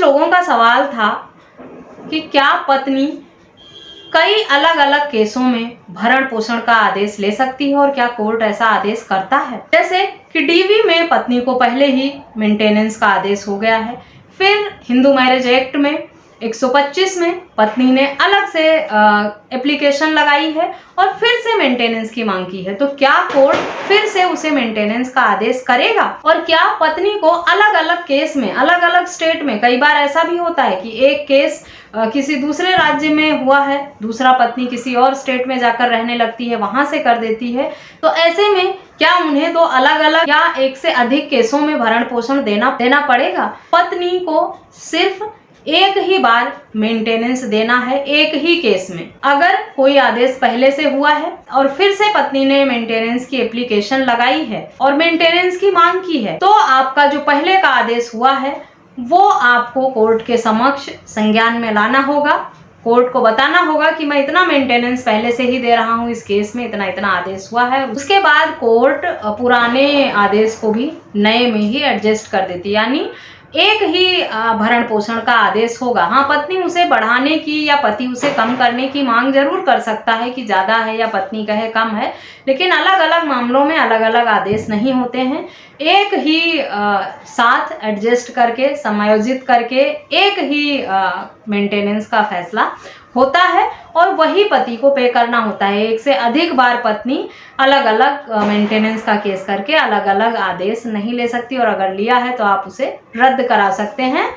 लोगों का सवाल था कि क्या पत्नी कई अलग अलग केसों में भरण पोषण का आदेश ले सकती है और क्या कोर्ट ऐसा आदेश करता है। जैसे कि डीवी में पत्नी को पहले ही मेंटेनेंस का आदेश हो गया है, फिर हिंदू मैरिज एक्ट में 125 में पत्नी ने अलग से एप्लीकेशन लगाई है और फिर से मेंटेनेंस की मांग की है। तो क्या कोर्ट फिर से उसे मेंटेनेंस का आदेश करेगा? और क्या पत्नी को अलग अलग केस में, अलग अलग स्टेट में, कई बार ऐसा भी होता है कि एक केस किसी दूसरे राज्य में हुआ है, दूसरा पत्नी किसी और स्टेट में जाकर रहने लगती है, वहां से कर देती है, तो ऐसे में क्या उन्हें तो अलग अलग या एक से अधिक केसों में भरण पोषण देना पड़ेगा? पत्नी को सिर्फ एक ही बार मेंटेनेंस देना है, एक ही केस में। अगर कोई आदेश पहले से हुआ है और फिर से पत्नी ने मेंटेनेंस की एप्लीकेशन लगाई है और मेंटेनेंस की मांग की है, तो आपका जो पहले का आदेश हुआ है वो आपको कोर्ट के समक्ष संज्ञान में लाना होगा। कोर्ट को बताना होगा कि मैं इतना मेंटेनेंस पहले से ही दे रहा हूँ, इस केस में इतना इतना आदेश हुआ है। उसके बाद कोर्ट पुराने आदेश को भी नए में ही एडजस्ट कर देती, यानी एक ही भरण पोषण का आदेश होगा। हाँ, पत्नी उसे बढ़ाने की या पति उसे कम करने की मांग जरूर कर सकता है कि ज्यादा है या पत्नी कहे कम है, लेकिन अलग अलग मामलों में अलग अलग आदेश नहीं होते हैं। एक ही साथ एडजस्ट करके, समायोजित करके एक ही मेंटेनेंस का फैसला होता है और वही पति को पे करना होता है। एक से अधिक बार पत्नी अलग अलग मेंटेनेंस का केस करके अलग अलग आदेश नहीं ले सकती, और अगर लिया है तो आप उसे रद्द करा सकते हैं।